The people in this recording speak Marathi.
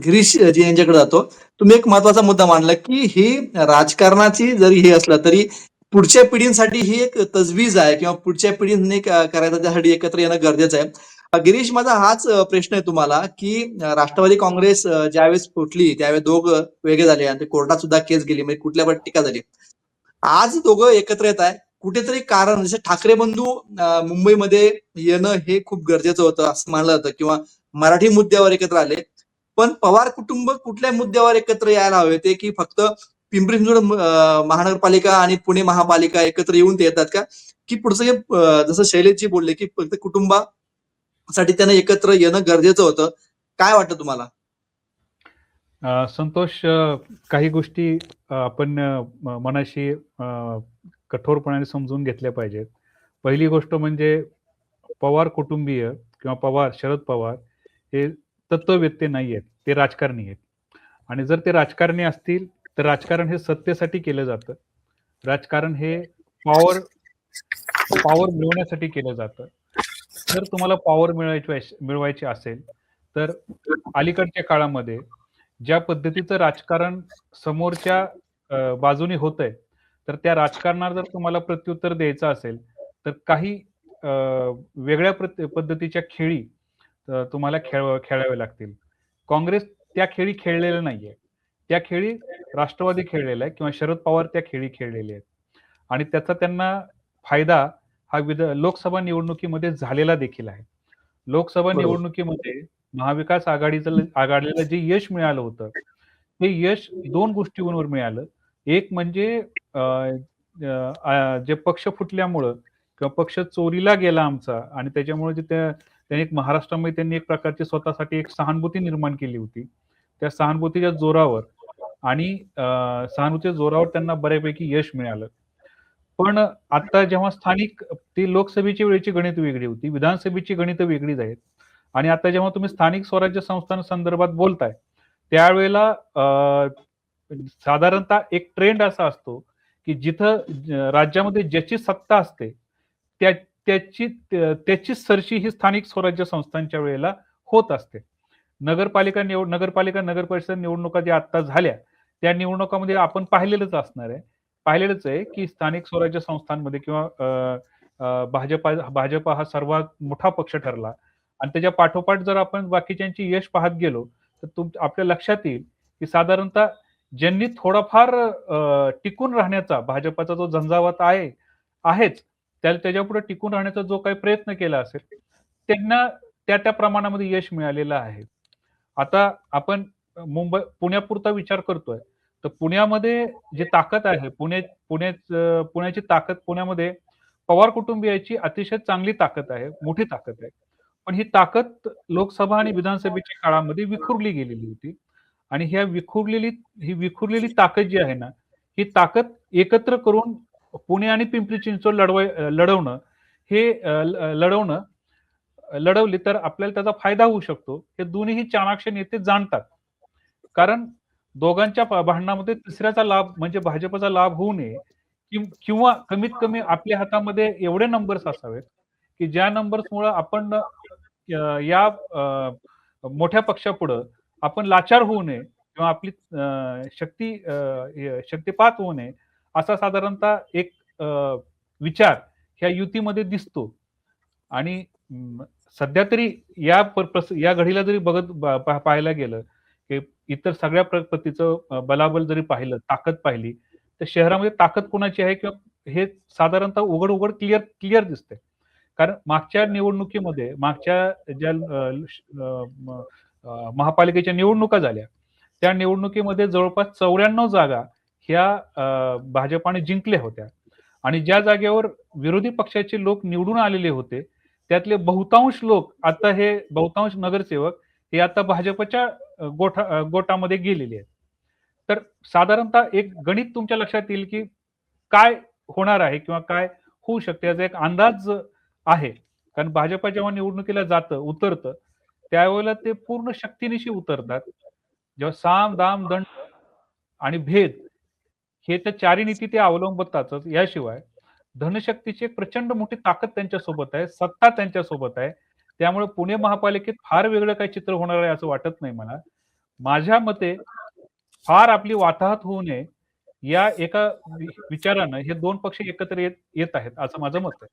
गिरीश जी यांच्याकडे जातो. तुम्ही एक महत्त्वाचा मुद्दा मांडला, की ही राजकारणाची जरी हे असलं तरी पुढच्या पिढींसाठी ही एक तजवीज आहे किंवा पुढच्या पिढींनी करायचं त्यासाठी एकत्र येणं गरजेचं आहे. गिरीश माझा हाच प्रश्न आहे तुम्हाला, की राष्ट्रवादी काँग्रेस ज्यावेळेस फुटली त्यावेळेस दोघं वेगळे झाले आणि ते कोर्टात सुद्धा केस गेली म्हणजे कुठल्यावर टीका झाली. आज दोघं एकत्र येत आहे. कुठेतरी कारण जसे ठाकरे बंधू मुंबईमध्ये येणं हे खूप गरजेचं होतं असं मानलं जातं किंवा मराठी मुद्द्यावर एकत्र आले. पण पवार कुटुंब कुठल्या मुद्द्यावर एकत्र यायला हवे ते, की फक्त पिंपरी-चिंचवड महानगरपालिका आणि पुणे महापालिका एकत्र येऊन ते येतात का? की पुढचं हे जसं शैलेशजी बोलले, की फक्त कुटुंबासाठी त्यांना एकत्र येणं गरजेचं होतं. काय वाटतं तुम्हाला? संतोष, काही गोष्टी आपण मनाशी कठोरपणाने समजून घेतल्या पाहिजेत. पहिली गोष्ट म्हणजे पवार कुटुंबीय किंवा शरद पवार हे तत्ववेत्ते नाही आहेत, ते राजकारणी आहेत. आणि जर ते राजकारणी असतील तर राजकारण हे सत्तेसाठी केलं जातं. राजकारण हे पॉवर पॉवर मिळवण्यासाठी केलं जातं. जर तुम्हाला पॉवर मिळवायची असेल तर अलीकडच्या काळामध्ये ज्या पद्धतीचं राजकारण समोरच्या बाजूने होतंय, तर त्या राजकारणाला जर तुम्हाला प्रत्युत्तर द्यायचं असेल, तर काही अ, वेगळ्या पद्धतीच्या खेळी तुम्हाला खेळाव्या लागतील. काँग्रेस त्या खेळी खेळलेल्या नाहीये. त्या खेळी राष्ट्रवादी खेळलेला आहे किंवा शरद पवार त्या खेळी खेळलेले आहेत. आणि त्याचा त्यांना फायदा हा लोकसभा निवडणुकीमध्ये झालेला देखील आहे. लोकसभा बरोबर. निवडणुकीमध्ये महाविकास आघाडीला जे यश मिळालं होतं, हे यश 2 गोष्टींवर मिळालं. एक म्हणजे अ, जे पक्ष फुटल्यामुळं किंवा पक्ष चोरीला गेला आमचा आणि त्याच्यामुळे जे त्यांनी एक महाराष्ट्रामध्ये त्यांनी एक प्रकारची स्वतःसाठी एक सहानुभूती निर्माण केली होती. त्या सहानुभूतीच्या जोरावर आणि सहानुभूतीच्या जोरावर त्यांना बऱ्यापैकी यश मिळालं. पण आता जेव्हा ती लोकसभेची वेळेची गणित वेगळी होती, विधानसभेची गणितं वेगळीच आहेत. आणि आता जेव्हा तुम्ही स्थानिक स्वराज्य संस्थांसंदर्भात बोलताय, त्यावेळेला साधारणतः एक ट्रेंड असा असतो, की जिथं राज्यामध्ये ज्याची सत्ता असते, त्या त्याची सरशी ही स्थानिक स्वराज्य संस्थांच्या वेळेला होत असते. नगर परिषद निवडणुका ज्या आता झाल्या, त्या निवडणुकामध्ये आपण पाहिलेलंच आहे, की स्थानिक स्वराज्य संस्थांमध्ये किंवा भाजपा हा सर्वात मोठा पक्ष ठरला आणि त्याच्या पाठोपाठ जर आपण बाकीच्यांची यश पाहत गेलो, तर आपल्या लक्षात येईल, की साधारणतः ज्यांनी थोडाफार टिकून राहण्याचा भाजपचा जो झंझावात आहेच, त्याच्यापुढे टिकून राहण्याचा जो काही प्रयत्न केला असेल, त्यांना त्या प्रमाणामध्ये यश मिळालेलं आहे. आता आपण पुण्यापुरता विचार करतोय, तर पुण्यामध्ये जी ताकद आहे, पुण्याची ताकद पुण्यामध्ये पवार कुटुंबियाची अतिशय चांगली ताकद आहे, मोठी ताकद आहे. पण ही ताकद लोकसभा आणि विधानसभेच्या काळामध्ये विखुरली गेलेली होती. आणि ही विखुरलेली ताकद जी आहे ना, ही ताकद एकत्र करून पुणे आणि पिंपरी चिंचवड लढवणं हे लढवणं लढवली तर आपल्याला त्याचा फायदा होऊ शकतो. हे दोन्हीही चाणाक्ष नेते जाणतात. कारण दोघांच्या भांडणामध्ये तिसऱ्याचा लाभ म्हणजे भाजपचा लाभ होऊ नये किंवा कमीत कमी आपल्या हातामध्ये एवढे नंबर्स असावेत, की ज्या नंबर्समुळं आपण या मोठ्या पक्षापुढं आपण लाचार होऊ नये किंवा आपली शक्तिपात होऊ नये, असा साधारणतः एक विचार ह्या युतीमध्ये दिसतो. आणि सध्या तरी या घडीला जरी पाहायला गेलं, की इतर सगळ्या पद्धतीचं बलाबल जरी पाहिलं, ताकद पाहिली, तर शहरामध्ये ताकद कोणाची आहे किंवा हे साधारणतः उघड क्लिअर दिसतंय. कारण मागच्या निवडणुकीमध्ये ज्या महापालिकेच्या निवडणुका झाल्या, त्या निवडणुकीमध्ये जवळपास 94 जागा ह्या भाजपाने जिंकल्या होत्या. आणि ज्या जागेवर विरोधी पक्षाचे लोक निवडून आलेले होते, त्यातले बहुतांश नगरसेवक हे आता भाजपच्या गोटामध्ये गेलेले आहेत. तर साधारणतः एक गणित तुमच्या लक्षात येईल, की काय होणार आहे किंवा काय होऊ शकते याचा एक अंदाज आहे. कारण भाजप जेव्हा निवडणुकीला उतरतं, त्यावेळेला ते पूर्ण शक्तीनिशी उतरतात. जेव्हा साम, दाम, दंड आणि भेद हे तर चारी नीती ते अवलंबतातच. याशिवाय धनशक्तीची एक प्रचंड मोठी ताकद त्यांच्यासोबत आहे, सत्ता त्यांच्यासोबत आहे. त्यामुळे पुणे महापालिकेत फार वेगळं काही चित्र होणार आहे असं वाटत नाही मला. माझ्या मते फार आपली वाताहत होऊ नये या एका विचारानं हे दोन पक्ष एकत्र येत आहेत असं माझं मत आहे.